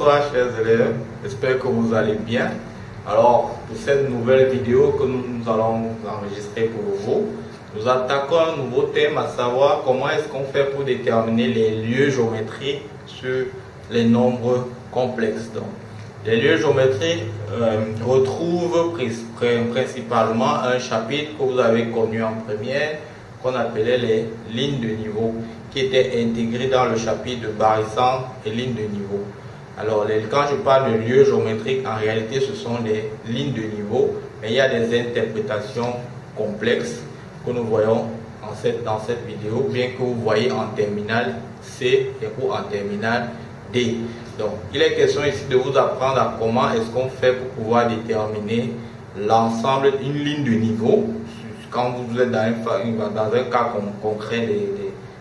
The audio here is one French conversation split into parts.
Bonsoir chers élèves, j'espère que vous allez bien. Alors pour cette nouvelle vidéo que nous allons enregistrer pour vous, nous attaquons un nouveau thème, à savoir comment est-ce qu'on fait pour déterminer les lieux géométriques sur les nombres complexes. Donc, les lieux géométriques retrouvent principalement un chapitre que vous avez connu en première, qu'on appelait les lignes de niveau, qui étaient intégrées dans le chapitre de barycentre et lignes de niveau. Alors, quand je parle de lieux géométriques, en réalité, ce sont des lignes de niveau, mais il y a des interprétations complexes que nous voyons dans cette vidéo, bien que vous voyez en terminale C et ou en terminale D. Donc, il est question ici de vous apprendre à comment est-ce qu'on fait pour pouvoir déterminer l'ensemble d'une ligne de niveau quand vous êtes dans un cas concret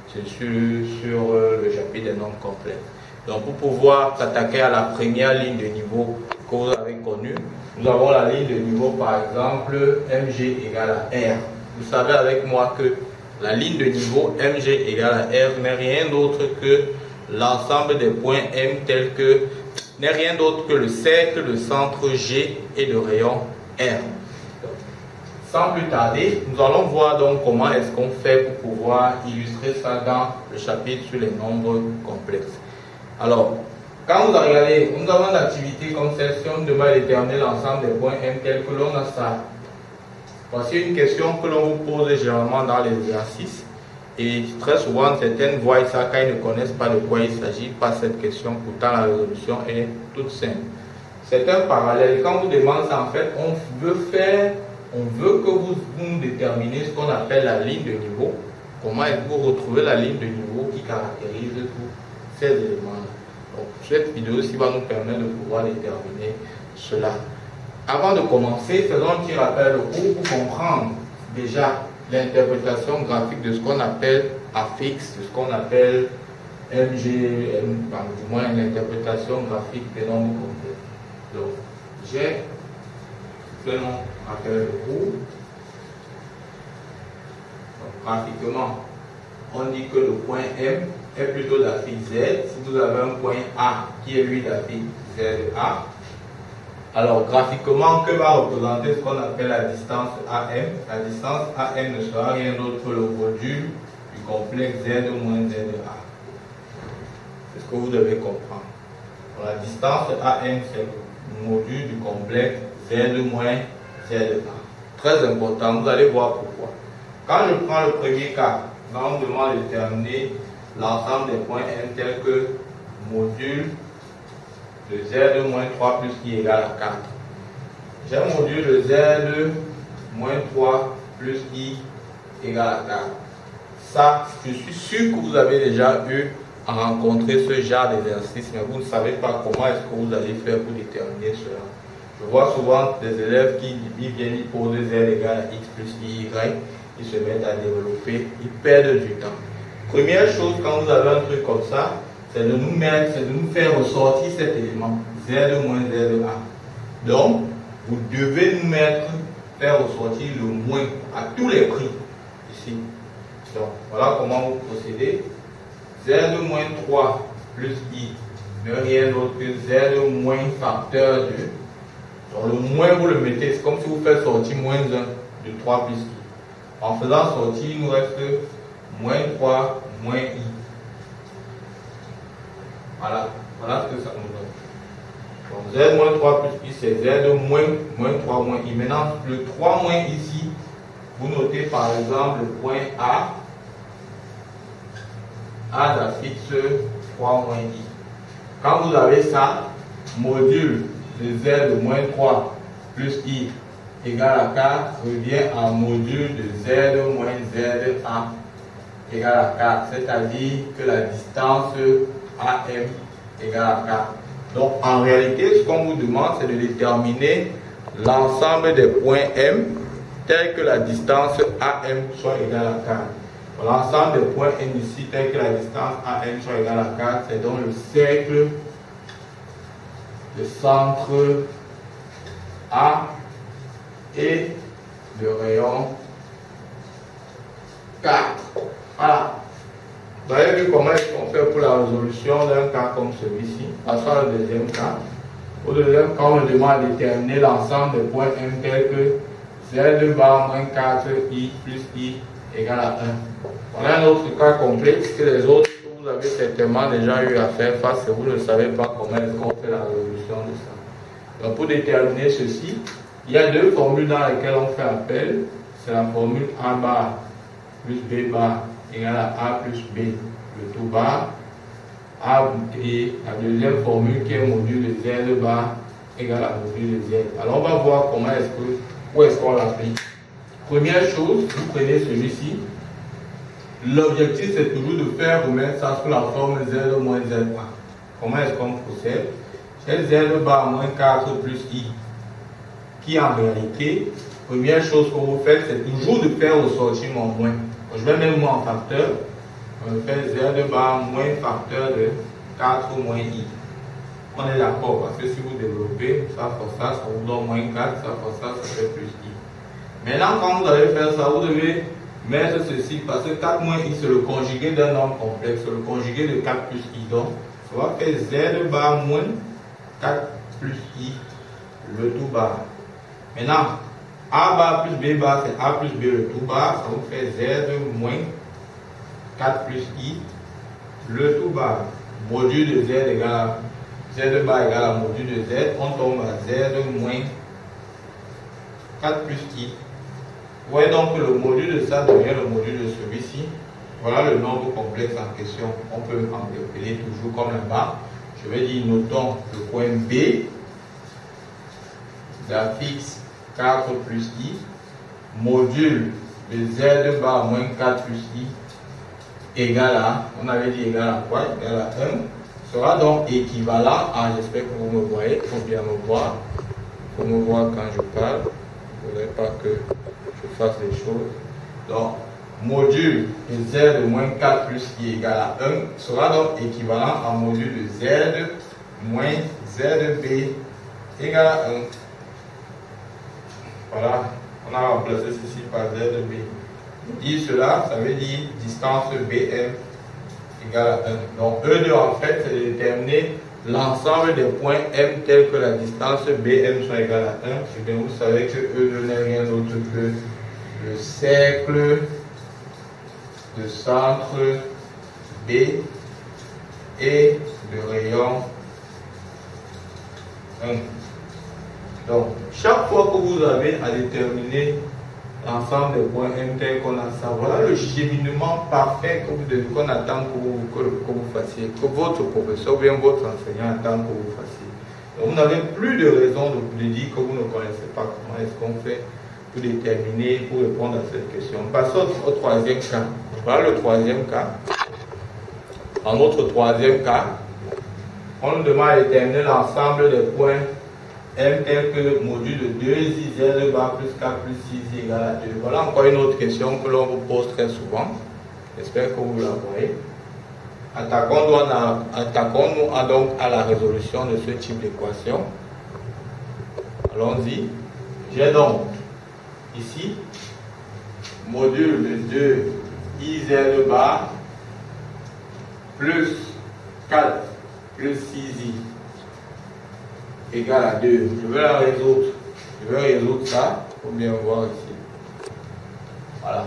sur le chapitre des nombres complexes. Donc, pour pouvoir s'attaquer à la première ligne de niveau que vous avez connue, nous avons la ligne de niveau, par exemple, MG égale à R. Vous savez avec moi que la ligne de niveau MG égale à R n'est rien d'autre que l'ensemble des points M n'est rien d'autre que le cercle de centre G et de rayon R. Donc, sans plus tarder, nous allons voir donc comment est-ce qu'on fait pour pouvoir illustrer ça dans le chapitre sur les nombres complexes. Alors, quand vous regardez, nous avons une activité comme celle-ci, on devrait déterminer l'ensemble des points M tel que l'on a ça. Voici une question que l'on vous pose généralement dans les exercices. Et très souvent, certaines voient ça quand ils ne connaissent pas de quoi il s'agit, pas cette question, pourtant la résolution est toute simple. C'est un parallèle. Quand on vous demande ça, en fait, on veut que vous nous déterminiez ce qu'on appelle la ligne de niveau. Comment est-ce que vous retrouvez la ligne de niveau qui caractérise tous ces éléments-là. Donc, cette vidéo-ci va nous permettre de pouvoir déterminer cela. Avant de commencer, faisons un petit rappel au cours pour comprendre déjà l'interprétation graphique de ce qu'on appelle affixe, de ce qu'on appelle MG, du moins l'interprétation graphique des nombres complexes. Donc, j'ai fait mon rappel de cours. Donc, graphiquement, on dit que le point M est plutôt d'affixe Z. Si vous avez un point A qui est lui d'affixe ZA, alors graphiquement, que va représenter ce qu'on appelle la distance AM? La distance AM ne sera rien d'autre que le module du complexe Z moins ZA. C'est ce que vous devez comprendre. Donc, la distance AM, c'est le module du complexe Z moins ZA. Très important, vous allez voir pourquoi. Quand je prends le premier cas, on me demande de déterminer l'ensemble des points M tels que module de Z moins 3 plus I égale à 4. J'ai un module de Z moins 3 plus I égale à 4. Ça, je suis sûr que vous avez déjà eu à rencontrer ce genre d'exercice, mais vous ne savez pas comment est-ce que vous allez faire pour déterminer cela. Je vois souvent des élèves qui viennent y poser Z égale à X plus I, Y, ils se mettent à développer, ils perdent du temps. Première chose, quand vous avez un truc comme ça, c'est de nous faire ressortir cet élément, Z moins ZA. Donc, vous devez faire ressortir le moins à tous les prix, ici. Donc, voilà comment vous procédez. Z moins 3 plus I n'est rien d'autre que Z moins facteur 2. Donc, le moins, vous le mettez, c'est comme si vous faites sortir moins 1 de 3 plus I. En faisant sortir, il nous reste moins 3 moins I. Voilà ce que ça nous donne. Donc Z moins 3 plus I, c'est Z moins 3 moins I. Maintenant, le 3 moins ici, vous notez par exemple le point A. A d'affixe 3 moins I. Quand vous avez ça, module de Z moins 3 plus I égale à 4 revient à module de Z moins ZA égale à 4. C'est-à-dire que la distance AM égale à 4. Donc en réalité, ce qu'on vous demande, c'est de déterminer l'ensemble des points M tel que la distance AM soit égale à 4. L'ensemble des points M ici tel que la distance AM soit égale à 4, c'est donc le cercle de centre A et le rayon 4. Voilà. Vous avez vu comment est-ce qu'on fait pour la résolution d'un cas comme celui-ci. Passons au deuxième cas. Au deuxième cas, on me demande de déterminer l'ensemble des points M tels que Z bar moins 4i plus i égale à 1. Voilà un autre cas complexe que les autres vous avez certainement déjà eu à faire face et vous ne savez pas comment est-ce qu'on fait la résolution de ça. Donc pour déterminer ceci, il y a deux formules dans lesquelles on fait appel. C'est la formule A bar plus B bar égale à A plus B, le tout bar. A et la deuxième formule qui est module de Z bar égale à module de Z. Alors on va voir comment où est-ce qu'on l'applique. Première chose, vous prenez celui-ci. L'objectif c'est toujours de faire remettre ça sous la forme Z moins Z bar. Comment est-ce qu'on procède? C'est Z bar moins 4 plus I. Qui en réalité, première chose que vous faites, c'est toujours de faire ressortir mon moins. Je vais mettre moins en facteur. On fait Z bar moins facteur de 4 moins I. On est d'accord parce que si vous développez, ça fois ça vous donne moins 4, ça fois ça fait plus I. Maintenant, quand vous allez faire ça, vous devez mettre ceci parce que 4 moins I c'est le conjugué d'un nombre complexe, c'est le conjugué de 4 plus I. Donc, ça va faire Z bar moins 4 plus I, le tout bar. Maintenant, A bar plus B bar c'est A plus B le tout bar, ça vous fait Z moins 4 plus I, le tout bar. Module de Z égale à Z bar égale à module de Z, on tombe à Z moins 4 plus I. Vous voyez donc que le module de ça devient le module de celui-ci. Voilà le nombre complexe en question. On peut interpeller toujours comme là-bas. Je vais dire, notons le point B d'affixe 4 plus I, module de Z bar moins 4 plus I égale à, on avait dit égal à quoi? Égal à 1, sera donc équivalent à, j'espère que vous me voyez, il faut bien me voir, il faut me voir quand je parle, il ne faudrait pas que je fasse les choses. Donc, module de Z moins 4 plus I égale à 1 sera donc équivalent à module de Z moins ZB égale à 1. Voilà, on a remplacé ceci par ZB. Dire cela, ça veut dire distance BM égale à 1. Donc E2 en fait, c'est de déterminer l'ensemble des points M tels que la distance BM soit égale à 1. Et bien vous savez que E2 n'est rien d'autre que le cercle de centre B et de rayon 1. Donc, chaque fois que vous avez à déterminer l'ensemble des points M tels qu'on a ça, voilà le cheminement parfait qu'on attend que vous fassiez, que votre professeur ou bien votre enseignant attend que vous fassiez. Donc, vous n'avez plus de raison de dire que vous ne connaissez pas comment est-ce qu'on fait pour déterminer, pour répondre à cette question. Passons au troisième cas. Voilà le troisième cas. En notre troisième cas, on nous demande de déterminer l'ensemble des points M tel que le module de 2i Z bar plus 4 plus 6i égale à 2. Voilà encore une autre question que l'on vous pose très souvent. J'espère que vous la voyez. Attaquons-nous donc à la résolution de ce type d'équation. Allons-y. J'ai donc ici module de 2iz bar plus 4 plus 6i égale à 2. Je vais la résoudre. Je vais résoudre ça pour bien voir ici. Voilà.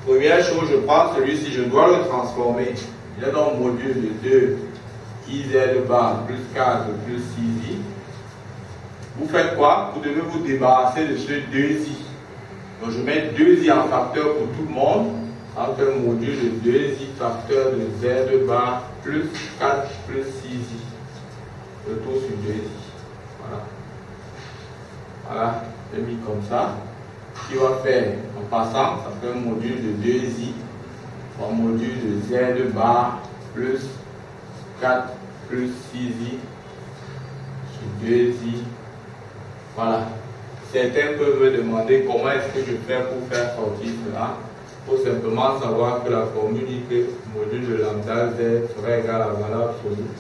Première chose, je prends celui-ci, je dois le transformer. J'ai donc module de 2 iz bar plus 4 plus 6i. Vous faites quoi? Vous devez vous débarrasser de ce 2i. Donc je mets 2i en facteur pour tout le monde. Ça fait un module de 2i facteur de z bar plus 4 plus 6i. Le tout sur 2i. Voilà. Voilà, j'ai mis comme ça. Ce qu'il va faire en passant, ça fait un module de 2i en module de z bar plus 4 plus 6i sur 2i. Voilà. Certains peuvent me demander comment est-ce que je fais pour faire sortir cela. Il faut simplement savoir que la formule dit que le module de lambda z serait égal à valeur absolue.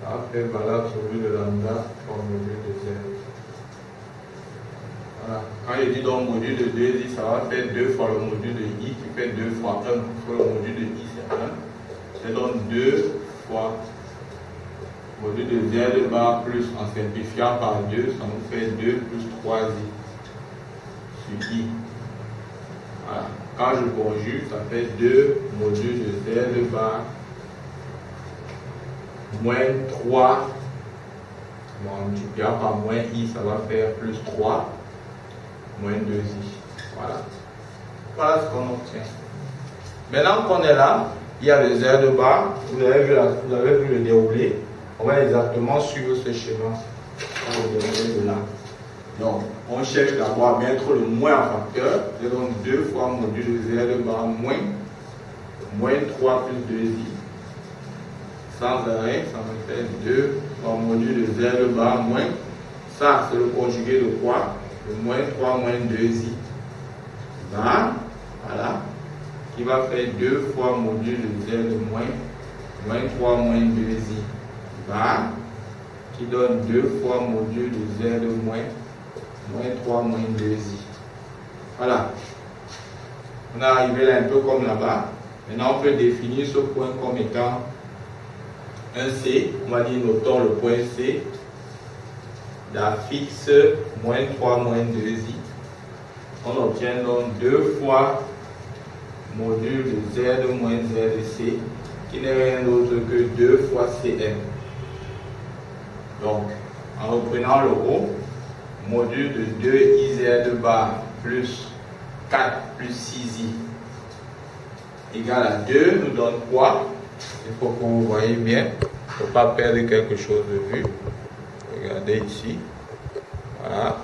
Ça va faire valeur absolue de lambda pour module de z. Voilà. Quand je dis donc module de 2i, ça va faire 2 fois le module de i qui fait 2 fois 1. Parce que le module de i c'est 1. Ça donne 2 fois module de Z bar plus, en simplifiant par 2, ça nous fait 2 plus 3i sur i. Voilà. Quand je conjugue, ça fait 2 module de Z bar moins 3, multipliant par moins i, ça va faire plus 3, moins 2i. Voilà. Voilà ce qu'on obtient. Maintenant qu'on est là, il y a le Z bar, vous avez vu le déroulé. On va exactement suivre ce schéma. On va dérouler de là. Donc, on cherche d'abord à mettre le moins en facteur. Je donne 2 fois module de Z bar moins 3 plus 2i. Sans arrêt, ça me fait 2 fois module de Z bar moins. Ça, c'est le conjugué de quoi? Le moins 3 moins 2i. Là, voilà. Qui va faire 2 fois module de Z moins 3 moins 2i. Là, qui donne 2 fois module de Z moins 3 moins 2i. Voilà. On est arrivé là un peu comme là-bas. Maintenant, on peut définir ce point comme étant un C. On va dire, notons le point C d'affixe moins 3 moins 2i. On obtient donc 2 fois module de Z moins ZC, qui n'est rien d'autre que 2 fois Cm. Donc, en reprenant le haut, module de 2IZ bar plus 4 plus 6i égale à 2 nous donne quoi? Il faut que vous voyez bien, il ne faut pas perdre quelque chose de vue. Regardez ici. Voilà.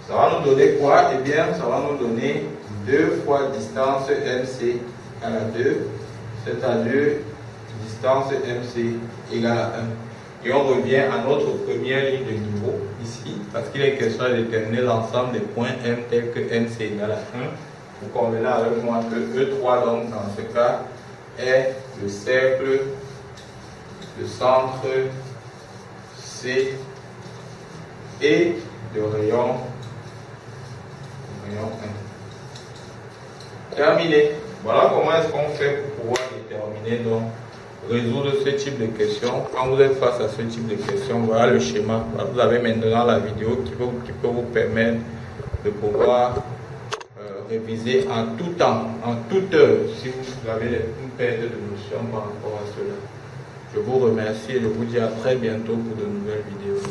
Ça va nous donner quoi? Eh bien, ça va nous donner 2 fois distance MC égale à 2, c'est-à-dire distance MC égale à 1. Et on revient à notre première ligne de niveau ici, parce qu'il est question de déterminer l'ensemble des points M tels que MC égale à 1. Vous convenez avec moi que E3, donc dans ce cas, est le cercle, le centre C et le rayon 1. Terminé. Voilà comment est-ce qu'on fait pour pouvoir déterminer, donc résoudre ce type de questions. Quand vous êtes face à ce type de questions, voilà le schéma. Vous avez maintenant la vidéo qui peut vous permettre de pouvoir réviser en tout temps, en toute heure, si vous avez une perte de notion par rapport à cela. Je vous remercie et je vous dis à très bientôt pour de nouvelles vidéos.